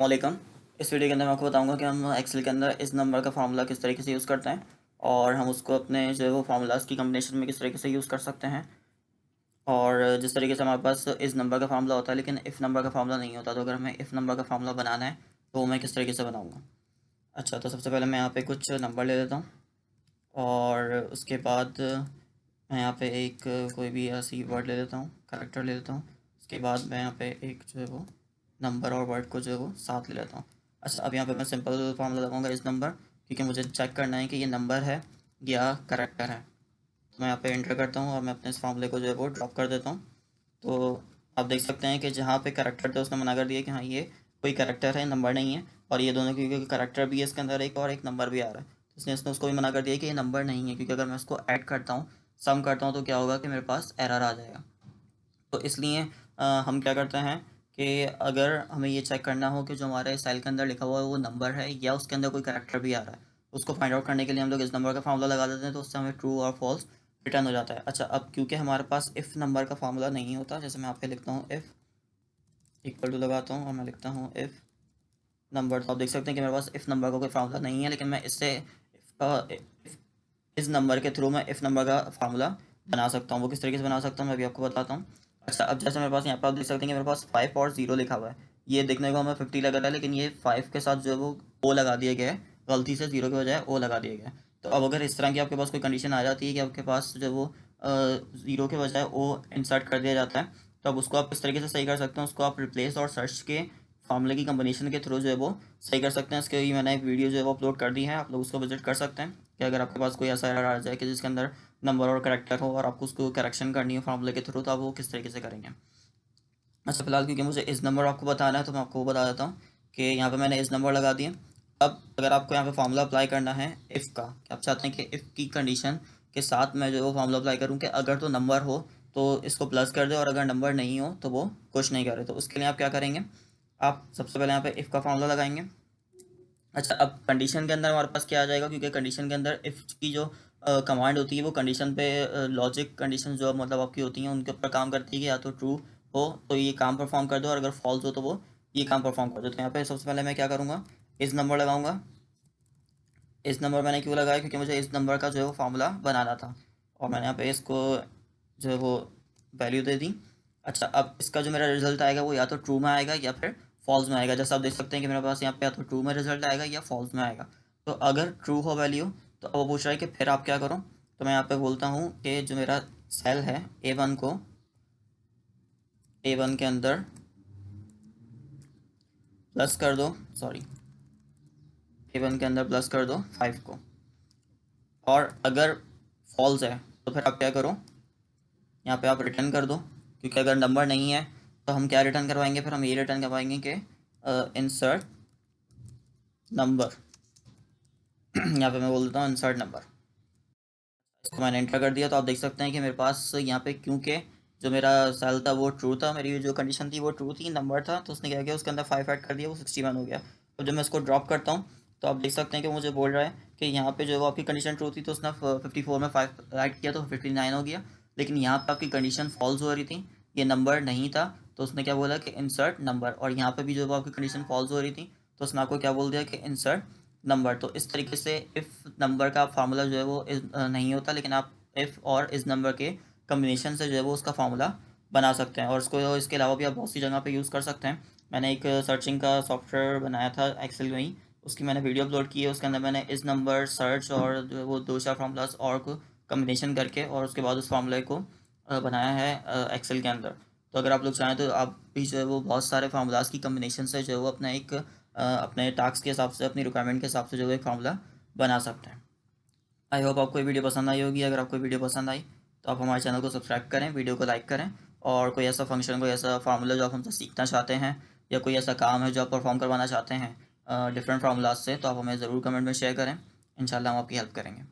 वालेकुम। इस वीडियो के अंदर मैं आपको बताऊंगा कि हम एक्सेल के अंदर इस नंबर का फार्मूला किस तरीके से यूज़ करते हैं और हम उसको अपने जो है वो फार्मूलाज की कम्बिनेशन में किस तरीके से यूज़ कर सकते हैं। और जिस तरीके से हमारे पास इस नंबर का फार्मूला होता है लेकिन इफ़ नंबर का फार्मूला नहीं होता, तो अगर हमें इफ़ नंबर का फार्मूला बनाना है तो वो मैं किस तरीके से बनाऊँगा। अच्छा, तो सबसे पहले मैं यहाँ पे कुछ नंबर ले लेता हूँ और उसके बाद मैं यहाँ पे एक कोई भी ऐसी वर्ड ले लेता हूँ, कैरेक्टर ले लेता हूँ। उसके बाद मैं यहाँ पे एक जो है वो नंबर और वर्ड को जो है वो साथ ले लेता हूँ। अच्छा, अब यहाँ पे मैं सिंपल फार्मूला लगाऊंगा इस नंबर, क्योंकि मुझे चेक करना है कि ये नंबर है या कैरेक्टर है। तो मैं यहाँ पे एंटर करता हूँ और मैं अपने इस फार्मूले को जो है वो ड्रॉप कर देता हूँ। तो आप देख सकते हैं कि जहाँ पे कैरेक्टर थे उसने मना कर दिया कि हाँ ये कोई कैरेक्टर है, नंबर नहीं है। और ये दोनों, क्योंकि कैरेक्टर भी है इसके अंदर एक और एक नंबर भी आ रहा है, तो इसने इसने उसको भी मना कर दिया कि ये नंबर नहीं है, क्योंकि अगर मैं उसको ऐड करता हूँ, सम करता हूँ, तो क्या होगा कि मेरे पास एरर आ जाएगा। तो इसलिए हम क्या करते हैं कि अगर हमें ये चेक करना हो कि जो हमारे सेल के अंदर लिखा हुआ है वो नंबर है या उसके अंदर कोई कैरेक्टर भी आ रहा है, उसको फाइंड आउट करने के लिए हम लोग इस नंबर का फार्मूला लगा देते हैं, तो उससे हमें ट्रू और फॉल्स रिटर्न हो जाता है। अच्छा, अब क्योंकि हमारे पास इफ़ नंबर का फार्मूला नहीं होता, जैसे मैं यहाँ पे लिखता हूँ इफ़ इक्वल टू लगाता हूँ और मैं लिखता हूँ इफ़ नंबर, तो आप देख सकते हैं कि मेरे पास इफ़ नंबर का कोई फार्मूला नहीं है, लेकिन मैं इससे इस नंबर के थ्रू मैं इफ़ नंबर का फार्मूला बना सकता हूँ। वो किस तरीके से बना सकता हूँ मैं भी आपको बताता हूँ। अच्छा, अब जैसे मेरे पास यहाँ पर आप देख सकते हैं कि मेरे पास 5 और 0 लिखा हुआ है। ये देखने को हमें 50 लग रहा है, लेकिन ये 5 के साथ जो है वो ओ लगा दिया गया है, गलती से 0 के बजाय ओ लगा दिया गया है। तो अब अगर इस तरह की आपके पास कोई कंडीशन आ जाती है कि आपके पास जो है वो 0 के बजाय ओ इंसर्ट कर दिया जाता है, तो अब उसको आप इस तरीके से सही कर सकते हैं। उसको आप रिप्लेस और सर्च के फार्मूले की कम्बिनेशन के थ्रू जो है वो सही कर सकते हैं। इसके लिए मैंने एक वीडियो जो है वो अपलोड कर दी है, आप लोग उसको विजिट कर सकते हैं कि अगर आपके पास कोई ऐसा एरर आ जाए कि जिसके अंदर नंबर और कैरेक्टर हो और आपको उसको करेक्शन करनी हो फार्मूले के थ्रू, तो आप वो किस तरीके से करेंगे। अच्छा, फिलहाल क्योंकि मुझे इस नंबर आपको बताना है तो मैं आपको वो बता देता हूँ कि यहाँ पे मैंने इस नंबर लगा दिए। अब अगर आपको यहाँ पे फार्मूला अप्लाई करना है इफ़ का, कि आप चाहते हैं कि इफ़ की कंडीशन के साथ मैं जो वो फार्मूला अप्लाई करूँ कि अगर तो नंबर हो तो इसको प्लस कर दे और अगर नंबर नहीं हो तो वो कुछ नहीं करे, तो उसके लिए आप क्या करेंगे, आप सबसे पहले यहाँ पे इफ़ का फार्मूला लगाएंगे। अच्छा, अब कंडीशन के अंदर हमारे पास क्या आ जाएगा, क्योंकि कंडीशन के अंदर इफ़ की जो कमांड होती है वो कंडीशन पे लॉजिक कंडीशन जो मतलब आपकी होती हैं उनके ऊपर काम करती है कि या तो ट्रू हो तो ये काम परफॉर्म कर दो और अगर फॉल्स हो तो वो ये काम परफॉर्म कर दो। तो यहाँ पे सबसे पहले मैं क्या करूँगा, इस नंबर लगाऊंगा। इस नंबर मैंने क्यों लगाया, क्योंकि मुझे इस नंबर का जो है वो फार्मूला बनाना था और मैंने यहाँ पे इसको जो है वो वैल्यू दे दी। अच्छा, अब इसका जो मेरा रिजल्ट आएगा वो या तो ट्रू में आएगा या फिर फॉल्स में आएगा। जैसे आप देख सकते हैं कि मेरे पास यहाँ पे या तो ट्रू में रिजल्ट आएगा या फॉल्स में आएगा। तो अगर ट्रू हो वैल्यू तो अब वो पूछ रहा है कि फिर आप क्या करो, तो मैं यहाँ पे बोलता हूँ कि जो मेरा सेल है A1 को A1 के अंदर प्लस कर दो, सॉरी A1 के अंदर प्लस कर दो 5 को, और अगर फॉल्स है तो फिर आप क्या करो, यहाँ पे आप रिटर्न कर दो। क्योंकि अगर नंबर नहीं है तो हम क्या रिटर्न करवाएंगे, फिर हम ये रिटर्न करवाएंगे कि इंसर्ट नंबर यहाँ पे मैं बोल देता हूँ इंसर्ट नंबर। इसको मैंने एंटर कर दिया, तो आप देख सकते हैं कि मेरे पास यहाँ पे क्योंकि जो मेरा सेल था वो ट्रू था, मेरी जो कंडीशन थी वो ट्रू थी, नंबर था, तो उसने क्या किया उसके अंदर 5 ऐड कर दिया, वो 61 हो गया। तो जब मैं इसको ड्रॉप करता हूँ तो आप देख सकते हैं कि वो मुझे बोल रहा है कि यहाँ पे जो वो आपकी कंडीशन ट्रू थी तो उसने 54 में 5 ऐड किया तो 59 हो गया, लेकिन यहाँ पे आपकी कंडीशन फॉल्स हो रही थी, ये नंबर नहीं था, तो उसने क्या बोला कि इंसर्ट नंबर, और यहाँ पे भी जो वो आपकी कंडीशन फॉल्स हो रही थी तो उसने आपको क्या बोल दिया कि इंसर्ट नंबर। तो इस तरीके से इफ़ नंबर का फार्मूला जो है वो नहीं होता, लेकिन आप इफ़ और इस नंबर के कम्बिनेशन से जो है वो उसका फार्मूला बना सकते हैं, और इसको इसके अलावा भी आप बहुत सी जगह पे यूज़ कर सकते हैं। मैंने एक सर्चिंग का सॉफ्टवेयर बनाया था एक्सेल में ही, उसकी मैंने वीडियो अपलोड की है, उसके अंदर मैंने इस नंबर सर्च और जो है वो दो चार फार्मूलाज और को कम्बिनेशन करके और उसके बाद उस फार्मूले को बनाया है एक्सेल के अंदर। तो अगर आप लोग चाहें तो आप भी जो है वो बहुत सारे फार्मूलाज की कम्बिनेशन से जो है वो अपना एक अपने टास्क के हिसाब से, अपनी रिक्वायरमेंट के हिसाब से जो है एक फार्मूला बना सकते हैं। आई होप आपको ये वीडियो पसंद आई होगी। अगर आपको वीडियो पसंद आई तो आप हमारे चैनल को सब्सक्राइब करें, वीडियो को लाइक करें, और कोई ऐसा फंक्शन, कोई ऐसा फार्मूला जो आप हमसे सीखना चाहते हैं या कोई ऐसा काम है जो आप परफॉर्म करवाना चाहते हैं डिफरेंट फार्मूलाज से, तो आप हमें ज़रूर कमेंट में शेयर करें। इंशाल्लाह हम आपकी हेल्प करेंगे।